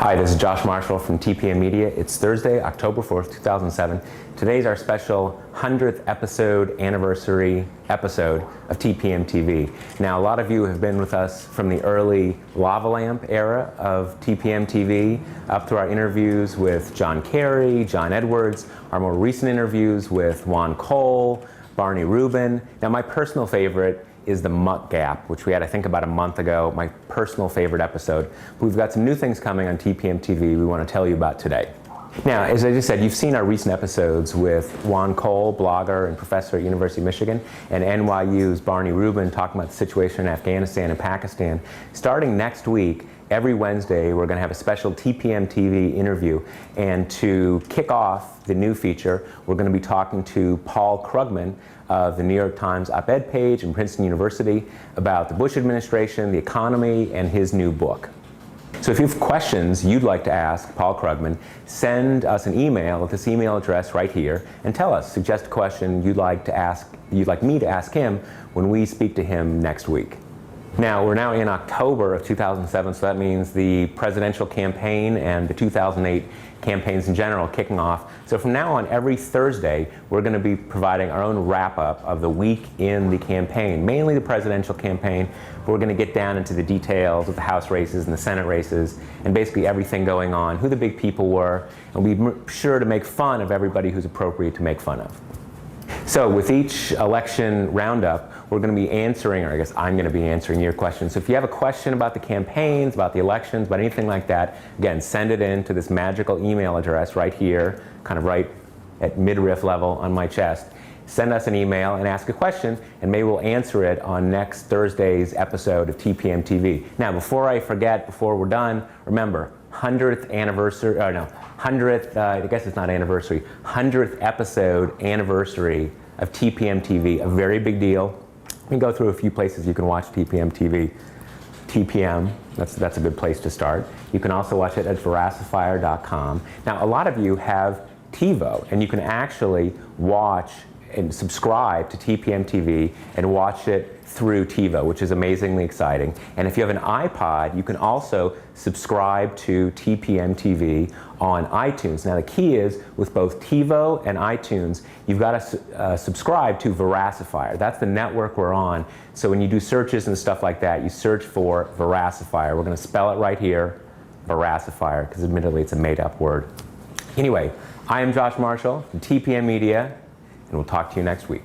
Hi, this is Josh Marshall from TPM Media. It's Thursday, October 4th, 2007. Today's our special 100th anniversary episode of TPMtv. Now, a lot of you have been with us from the early lava lamp era of TPMtv up through our interviews with John Kerry, John Edwards, our more recent interviews with Juan Cole, Barney Rubin. Now, my personal favorite is the Muck Gap, which we had, I think, about a month ago, my personal favorite episode. We've got some new things coming on TPMtv we want to tell you about today. Now, as I just said, you've seen our recent episodes with Juan Cole, blogger and professor at University of Michigan, and NYU's Barney Rubin talking about the situation in Afghanistan and Pakistan. Starting next week, every Wednesday, we're going to have a special TPMtv interview. And to kick off the new feature, we're going to be talking to Paul Krugman of the New York Times op-ed page and Princeton University about the Bush administration, the economy, and his new book. So if you have questions you'd like to ask Paul Krugman, send us an email at this email address right here and tell us, suggest a question you'd like me to ask him when we speak to him next week. Now, we're now in October of 2007, so that means the presidential campaign and the 2008 campaigns in general kicking off. So from now on, every Thursday, we're going to be providing our own wrap-up of the week in the campaign, mainly the presidential campaign, but we're going to get down into the details of the House races and the Senate races and basically everything going on, who the big people were, and we'll be sure to make fun of everybody who's appropriate to make fun of. So with each election roundup, we're going to be answering, or I guess I'm going to be answering your questions. So if you have a question about the campaigns, about the elections, about anything like that, again, send it in to this magical email address right here, kind of right at midriff level on my chest. Send us an email and ask a question, and maybe we'll answer it on next Thursday's episode of TPMtv. Now, before I forget, before we're done, remember, 100th anniversary, I guess it's not anniversary, 100th episode anniversary of TPMtv, a very big deal. You can go through a few places you can watch TPMtv. TPM, that's a good place to start. You can also watch it at Verasifier.com. Now, a lot of you have TiVo, and you can actually watch and subscribe to TPMtv and watch it through TiVo, which is amazingly exciting. And if you have an iPod, you can also subscribe to TPMtv on iTunes. Now, the key is, with both TiVo and iTunes, you've got to subscribe to Verasifier. That's the network we're on. So when you do searches and stuff like that, you search for Verasifier. We're going to spell it right here, Verasifier, because admittedly it's a made-up word. Anyway, I am Josh Marshall from TPM Media, and we'll talk to you next week.